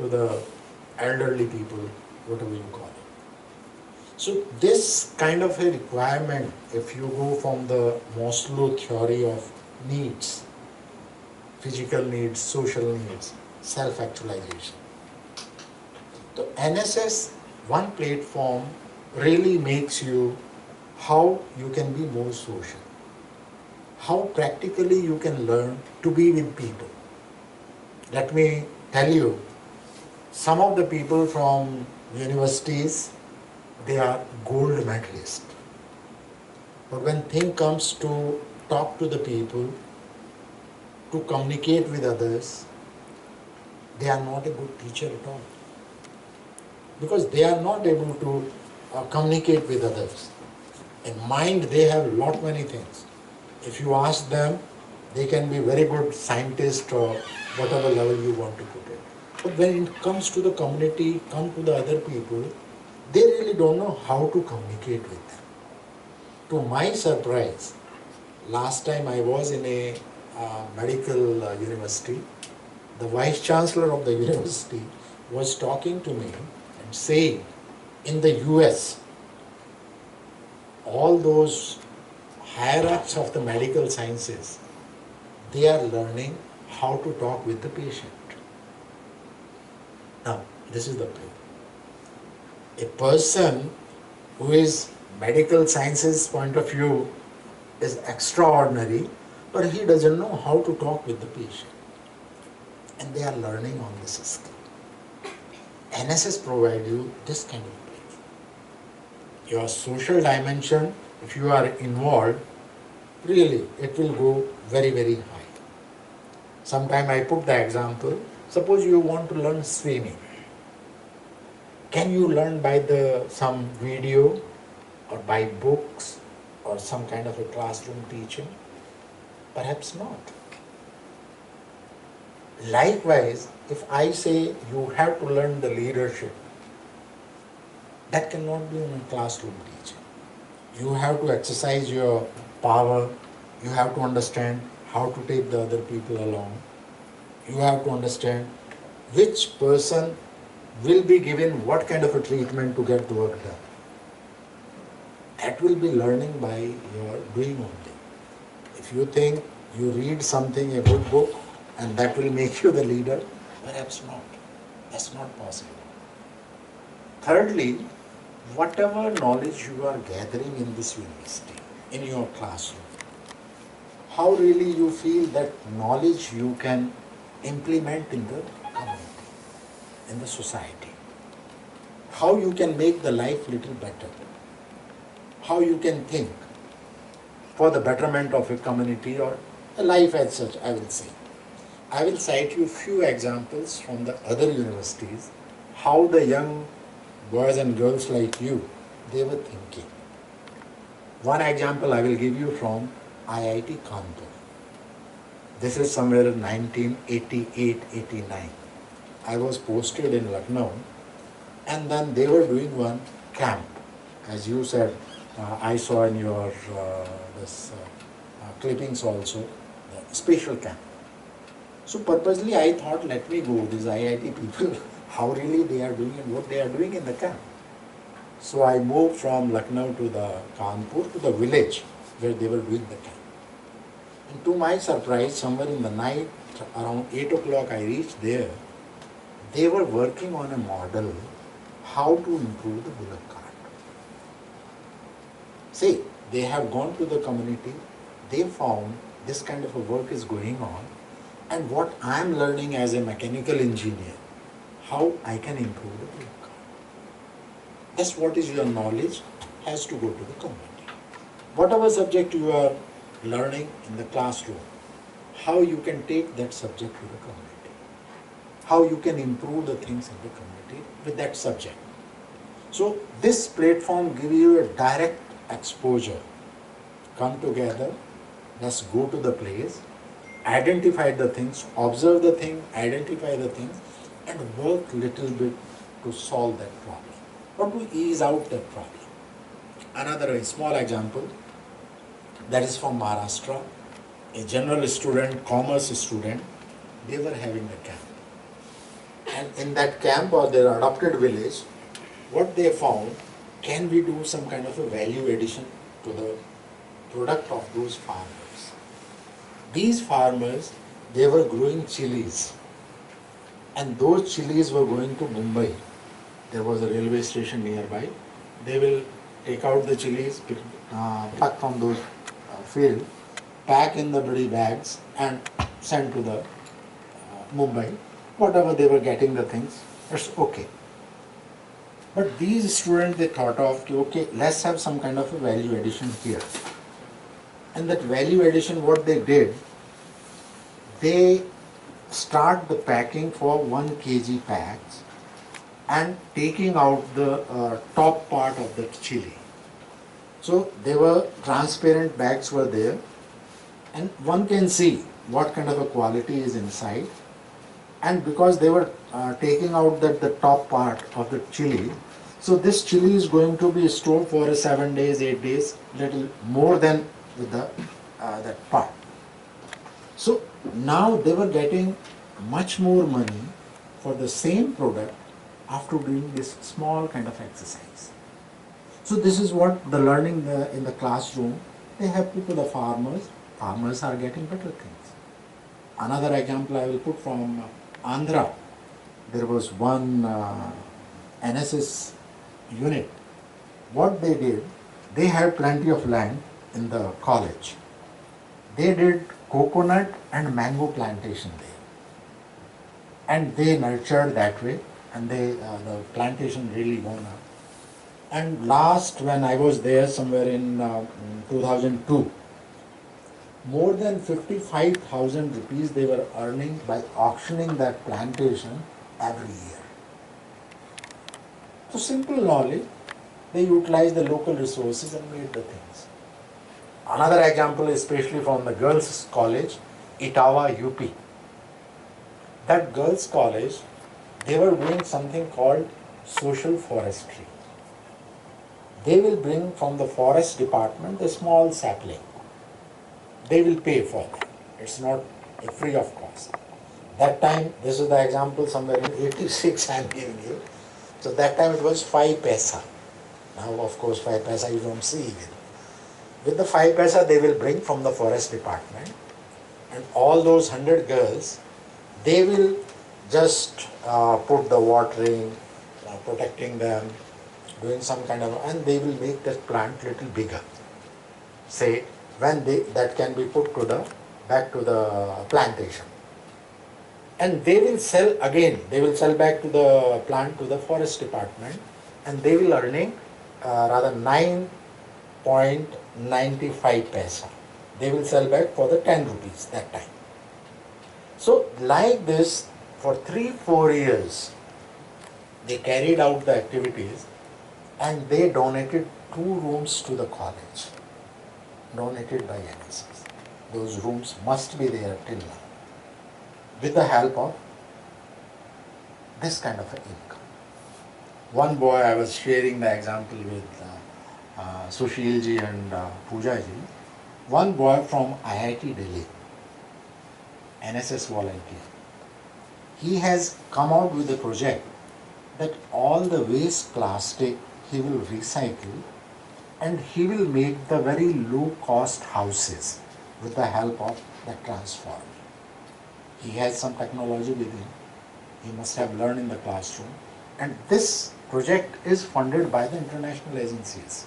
to the elderly people, whatever you call it. So this kind of a requirement, if you go from the Maslow theory of needs, physical needs, social needs, self-actualization. So NSS, one platform really makes you how you can be more social, how practically you can learn to be with people. Let me tell you, some of the people from universities, they are gold medalists. But when thing comes to talk to the people, to communicate with others, they are not a good teacher at all. Because they are not able to communicate with others. In mind, they have lot many things. If you ask them, they can be very good scientists or whatever level you want to put it. But when it comes to the community, come to the other people, they really don't know how to communicate with them. To my surprise, last time I was in a medical university, the vice chancellor of the university was talking to me and saying, in the US, all those higher-ups of the medical sciences, they are learning how to talk with the patient. Now, this is the point. A person who is medical sciences point of view is extraordinary, but he doesn't know how to talk with the patient. And they are learning on this skill. NSS provides you this kind of place. Your social dimension, if you are involved, really it will go very, very high. Sometime I put the example, suppose you want to learn swimming. Can you learn by some video or by books or some kind of a classroom teaching? Perhaps not. Likewise, if I say you have to learn the leadership, that cannot be in a classroom teaching. You have to exercise your power, you have to understand how to take the other people along, you have to understand which person will be given what kind of a treatment to get the work done. That will be learning by your doing only. If you think you read something, a good book, and that will make you the leader, perhaps not. That's not possible. Thirdly, whatever knowledge you are gathering in this university, in your classroom, how really you feel that knowledge you can implement in the community, in the society. How you can make the life little better. How you can think for the betterment of a community or a life as such, I will say. I will cite you few examples from the other universities, how the young boys and girls like you, they were thinking. One example I will give you from IIT Kanpur. This is somewhere in 1988-89. I was posted in Lucknow, and then they were doing one camp. As you said, I saw in your clippings also, the special camp. So purposely I thought, let me go, these IIT people, how really they are doing and what they are doing in the camp. So I moved from Lucknow to the Kanpur, to the village where they were doing the camp. And to my surprise, somewhere in the night, around 8 o'clock I reached there, they were working on a model how to improve the bullock cart. See, they have gone to the community, they found this kind of a work is going on, and what I am learning as a mechanical engineer, how I can improve the bullock cart. That's what is your knowledge has to go to the community. Whatever subject you are learning in the classroom, how you can take that subject to the community, how you can improve the things in the community with that subject. So this platform gives you a direct exposure. Come together, let's go to the place, identify the things, observe the thing, identify the things, and work little bit to solve that problem or to ease out that problem. Another small example, that is from Maharashtra, a general student, commerce student, they were having a camp. And in that camp or their adopted village, what they found, can we do some kind of a value addition to the product of those farmers? These farmers, they were growing chilies, and those chilies were going to Mumbai. There was a railway station nearby. They will take out the chilies, pluck from those field, pack in the bloody bags and send to the Mumbai. Whatever they were getting the things, it's okay. But these students, they thought of, okay, let's have some kind of a value addition here. And that value addition, what they did, they start the packing for 1 kg packs and taking out the top part of the chili. So there were transparent bags were there, and one can see what kind of a quality is inside. And because they were taking out the top part of the chili, so this chili is going to be stored for 7 days, 8 days, little more than with the that part. So now they were getting much more money for the same product after doing this small kind of exercise. So this is what the learning in the classroom, they have put to the farmers. Farmers are getting better things. Another example I will put from Andhra. There was one NSS unit. What they did, they had plenty of land in the college. They did coconut and mango plantation there, and they nurtured that way, and the plantation really gone up. And last, when I was there somewhere in 2002, more than 55,000 rupees they were earning by auctioning that plantation every year. So simple knowledge, they utilized the local resources and made the things. Another example, especially from the girls' college, Itawa, UP. That girls' college, they were doing something called social forestry. They will bring from the forest department a small sapling. They will pay for that. It's not free of cost. That time, this is the example somewhere in 86 I am giving you. So that time it was 5 paisa. Now of course 5 paisa you don't see even. With the 5 paisa they will bring from the forest department, and all those 100 girls, they will just put the watering, protecting them, doing some kind of, and they will make that plant little bigger. Say when that can be put to the back to the plantation, and they will sell again. They will sell back to the plant to the forest department, and they will earning rather 9.95 paisa. They will sell back for the 10 rupees that time. So like this, for 3-4 years, they carried out the activities, and they donated 2 rooms to the college, donated by NSS. Those rooms must be there till now, with the help of this kind of income. One boy, I was sharing the example with Sushil ji and Pooja ji. One boy from IIT Delhi, NSS volunteer. He has come out with a project that all the waste plastic he will recycle, and he will make the very low cost houses with the help of the transformer. He has some technology with him. He must have learned in the classroom. And this project is funded by the international agencies.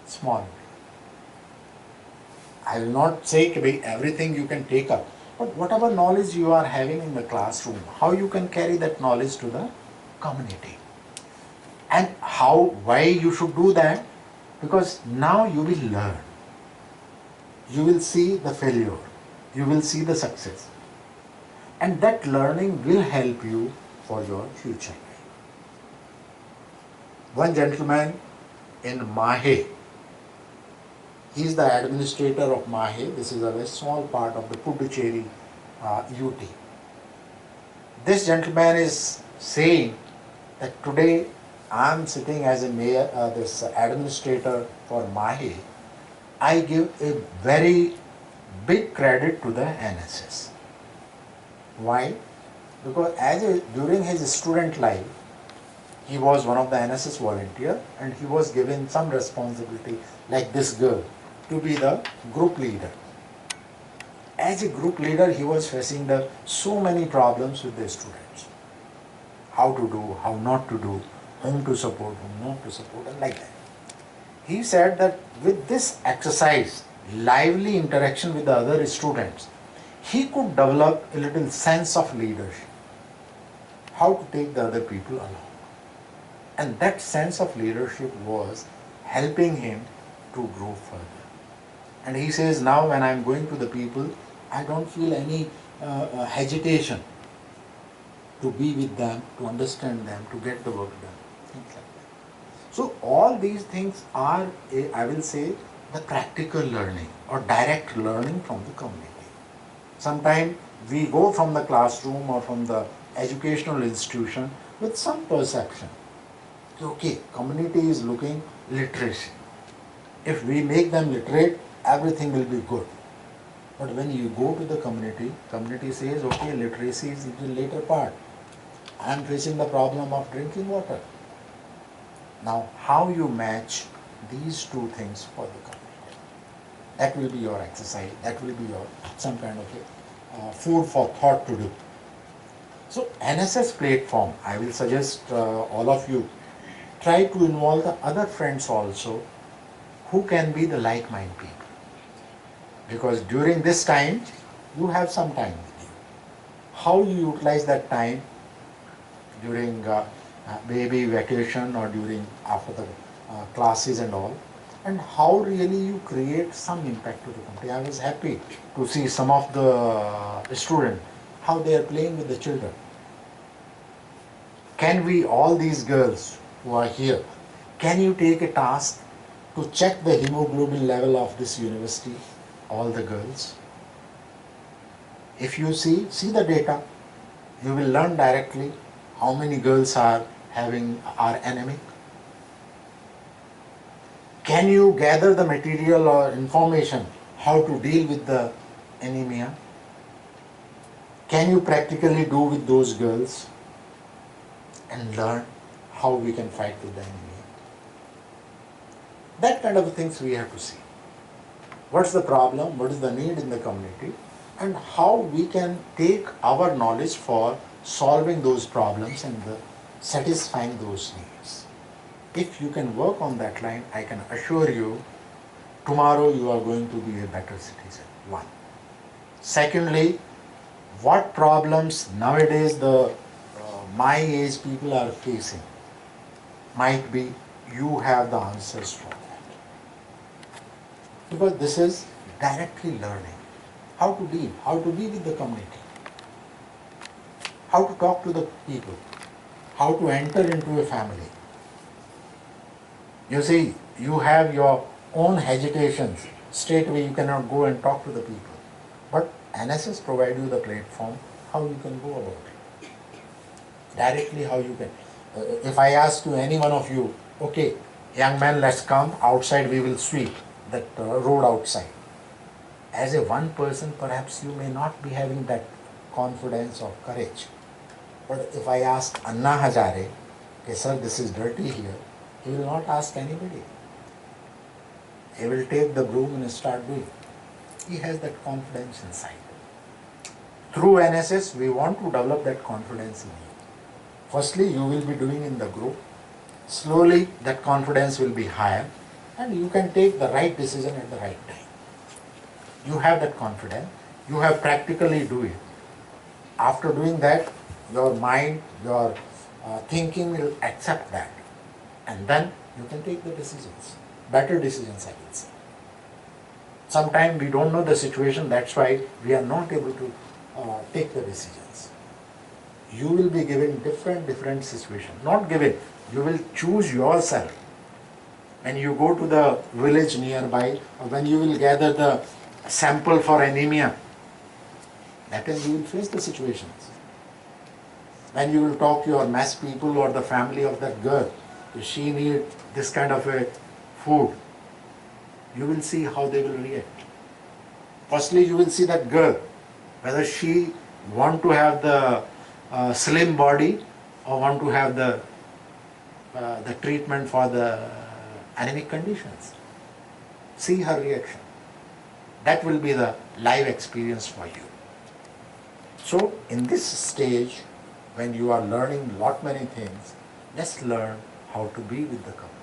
Small. I will not say everything you can take up, but whatever knowledge you are having in the classroom, how you can carry that knowledge to the community. And why you should do that? Because now you will learn. You will see the failure. You will see the success. And that learning will help you for your future. One gentleman in Mahe, he is the administrator of Mahe. This is a very small part of the Puducherry UT. This gentleman is saying that today I am sitting as a mayor, this administrator for Mahe. I give a very big credit to the NSS. Why? because during his student life, he was one of the NSS volunteer and he was given some responsibility like this girl to be the group leader. As a group leader, he was facing so many problems with the students. How to do, how not to do, whom to support, whom not to support, and like that. He said that with this exercise, lively interaction with the other students, he could develop a little sense of leadership, how to take the other people along. And that sense of leadership was helping him to grow further. And he says, now when I'm going to the people, I don't feel any hesitation to be with them, to understand them, to get the work done. Things like that. So all these things are, I will say, the practical learning or direct learning from the community. Sometimes we go from the classroom or from the educational institution with some perception. Okay, community is looking literacy. If we make them literate, everything will be good. But when you go to the community says, okay, literacy is the later part. I am facing the problem of drinking water. Now, how you match these two things for the community? That will be your exercise. That will be your some kind of food for thought to do. So, NSS platform, I will suggest all of you try to involve the other friends also who can be the like-minded people. Because during this time, you have some time with you. How you utilize that time during maybe vacation or during after the classes and all, and how really you create some impact to the community. I was happy to see some of the students, how they are playing with the children. Can we, all these girls who are here, can you take a task to check the hemoglobin level of this university, all the girls? If you see the data, you will learn directly how many girls are anemic. Can you gather the material or information how to deal with the anemia? Can you practically do with those girls and learn how we can fight with the anemia? That kind of things we have to see. What's the problem, what is the need in the community, and how we can take our knowledge for solving those problems and satisfying those needs. If you can work on that line, I can assure you, tomorrow you are going to be a better citizen. One. Secondly, what problems nowadays the my age people are facing, might be you have the answers for that. Because this is directly learning how to deal, how to be with the community, how to talk to the people, how to enter into a family. You see, you have your own hesitations. Straight away you cannot go and talk to the people. But NSS provide you the platform how you can go about it. Directly how you can. If I ask you, any one of you, okay, young man, let's come outside, we will sweep that road outside. As a one person, perhaps you may not be having that confidence or courage. But if I ask Anna Hazare, okay, sir, this is dirty here, he will not ask anybody. He will take the broom and start doing. He has that confidence inside. Through NSS, we want to develop that confidence in you. Firstly, you will be doing in the group. Slowly, that confidence will be higher, and you can take the right decision at the right time. You have that confidence. You have practically do it. After doing that, your mind, your thinking will accept that, and then you can take the decisions, better decisions, I will say. Sometimes we don't know the situation, that's why we are not able to take the decisions. You will be given different situations, not given, you will choose yourself. When you go to the village nearby, or when you will gather the sample for anemia, that time you will face the situations. When you will talk to your mass people or the family of that girl, if she needs this kind of a food, you will see how they will react. Firstly, you will see that girl, whether she want to have the slim body or want to have the treatment for the anemic conditions. See her reaction. That will be the live experience for you. So in this stage, when you are learning lot many things, let's learn how to be with the community.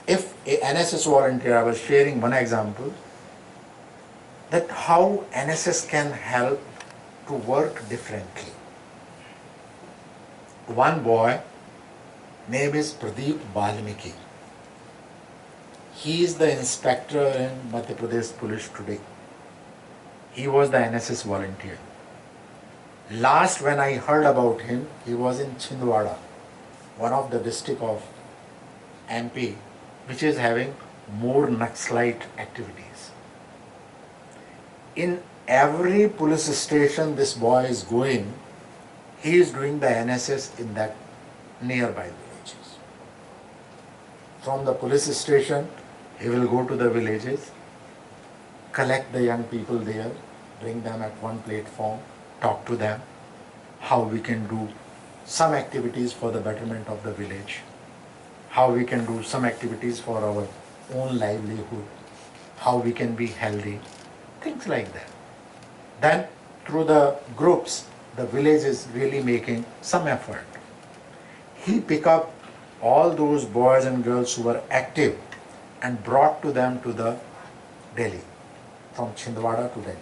If a NSS volunteer, I was sharing one example, that how NSS can help to work differently. One boy, name is Pradeep Balmiki. He is the inspector in Madhya Pradesh Police today. He was the NSS volunteer. Last when I heard about him, he was in Chhindwara, one of the district of MP, which is having more Naxalite activities. In every police station this boy is going, he is doing the NSS in that nearby villages. From the police station, he will go to the villages, collect the young people there, bring them at one platform, talk to them, how we can do some activities for the betterment of the village, how we can do some activities for our own livelihood, how we can be healthy, things like that. Then through the groups, the village is really making some effort. He pick up all those boys and girls who were active and brought to them to the Delhi, from Chhindwara to Delhi.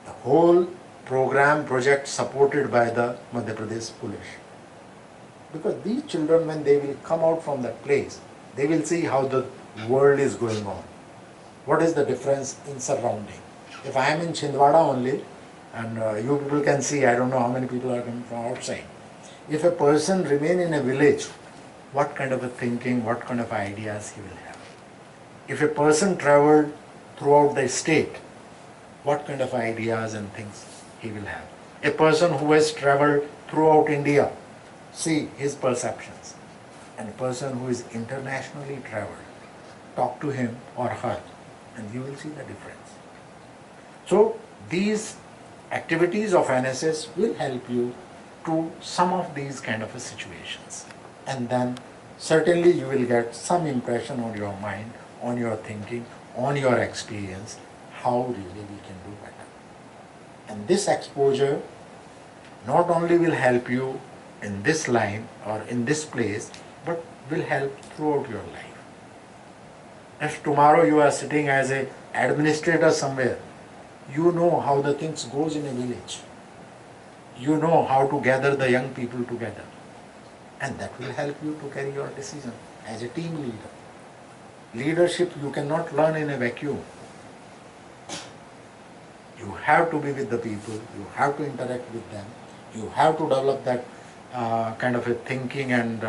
The whole program project supported by the Madhya Pradesh Police. Because these children, when they will come out from that place, they will see how the world is going on. What is the difference in surrounding? If I am in Chhindwara only, and you people can see, I don't know how many people are coming from outside. If a person remain in a village, what kind of a thinking, what kind of ideas he will have? If a person traveled throughout the state, what kind of ideas and things he will have? A person who has traveled throughout India, see his perceptions. And a person who is internationally traveled, talk to him or her, and you will see the difference. So these activities of NSS will help you to some of these kind of situations. And then certainly you will get some impression on your mind, on your thinking, on your experience, how really we can do better. And this exposure not only will help you in this line or in this place, but will help throughout your life. If tomorrow you are sitting as an administrator somewhere, you know how the things goes in a village. You know how to gather the young people together. And that will help you to carry your decision as a team leader. Leadership you cannot learn in a vacuum. You have to be with the people, you have to interact with them, you have to develop that kind of a thinking and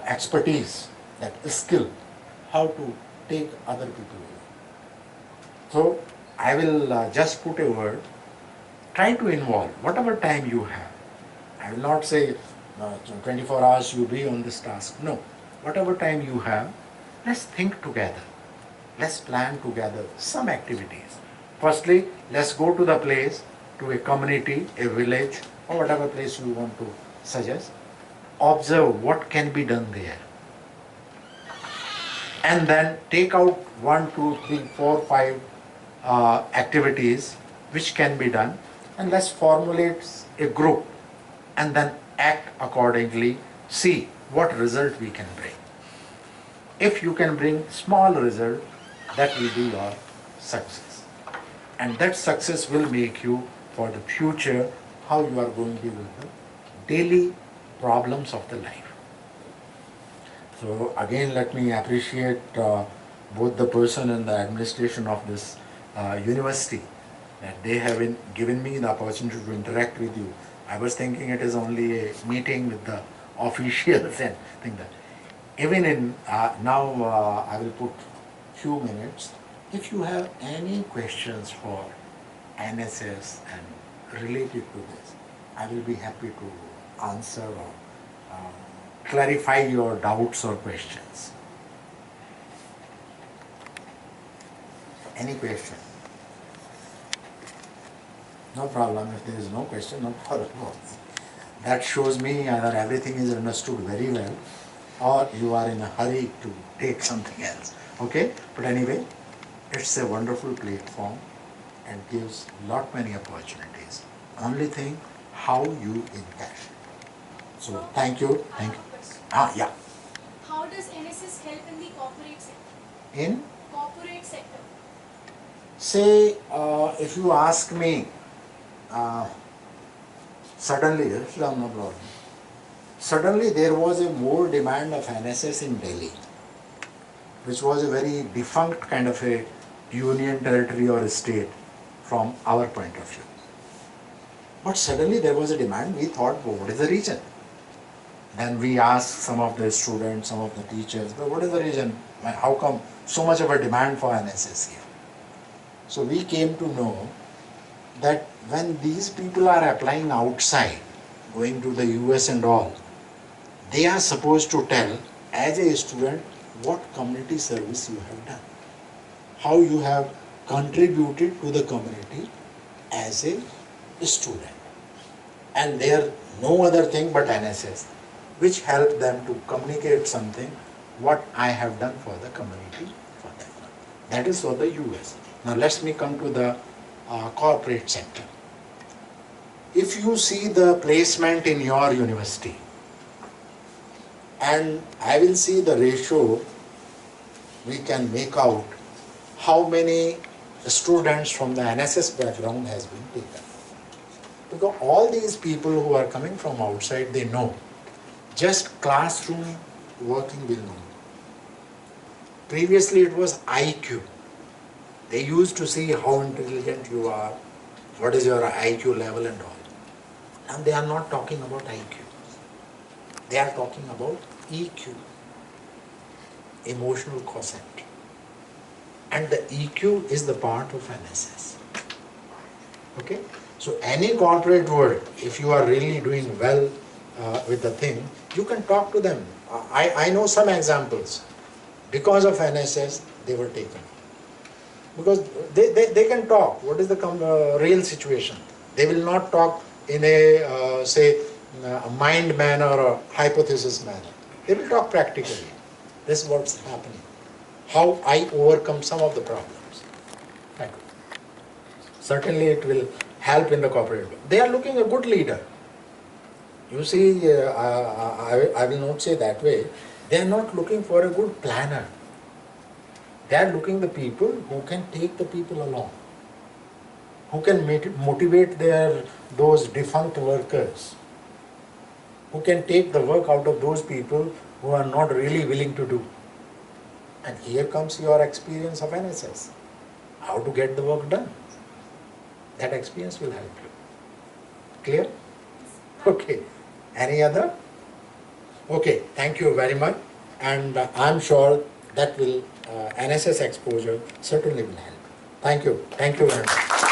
expertise, that skill, how to take other people in. So I will just put a word, try to involve whatever time you have. I will not say 24 hours you be on this task. No, whatever time you have, let's think together. Let's plan together some activities. Firstly, let's go to the place, to a community, a village, or whatever place you want to suggest. Observe what can be done there. And then take out 1, 2, 3, 4, 5 activities which can be done, and let's formulate a group and then act accordingly, see what result we can bring. If you can bring small result, that will be your success. And that success will make you for the future how you are going to deal with the daily problems of the life. So again, let me appreciate both the person and the administration of this university, that they have given me the opportunity to interact with you. I was thinking it is only a meeting with the officials and things that. Even in now I will put few minutes. If you have any questions for NSS and related to this, I will be happy to answer or clarify your doubts or questions. Any question? No problem. If there is no question, no problem. That shows me either everything is understood very well or you are in a hurry to take something else. Okay? But anyway, it's a wonderful platform and gives lot many opportunities. Only thing, how you encash it. So thank you. I Thank have you. a question. Yeah. How does NSS help in the corporate sector? In Corporate sector. say, if you ask me, uh, suddenly, no problem. Suddenly there was a more demand of NSS in Delhi, which was a very defunct kind of a union territory or a state from our point of view. But suddenly there was a demand, we thought, well, what is the reason? Then we asked some of the students, some of the teachers, well, what is the reason? How come so much of a demand for NSS here? So we came to know that when these people are applying outside, going to the US and all, they are supposed to tell as a student what community service you have done, how you have contributed to the community as a student. And they are no other thing but NSS, which help them to communicate something, what I have done for the community for them. That is for the US. Now let me come to the corporate sector. If you see the placement in your university, and I will see the ratio, we can make out how many students from the NSS background has been taken. Because all these people who are coming from outside, they know just classroom working will know. Previously it was IQ. They used to see how intelligent you are, what is your IQ level and all. Now they are not talking about IQ. They are talking about EQ, emotional quotient. And the EQ is the part of NSS. Okay? So any corporate world, if you are really doing well with the thing, you can talk to them. I know some examples. Because of NSS, they were taken. Because they can talk. What is the real situation? They will not talk in a, say, a mind manner or hypothesis manner. They will talk practically. This is what's happening. How I overcome some of the problems. Right. Certainly it will help in the corporate world. They are looking a good leader. You see, I will not say that way. They are not looking for a good planner. They are looking the people who can take the people along, who can motivate those defunct workers, who can take the work out of those people who are not really willing to do. And here comes your experience of NSS, how to get the work done. That experience will help you. Clear? Okay. Any other? Okay, thank you very much. And I'm sure that will, NSS exposure certainly will help. Thank you. Thank you very much.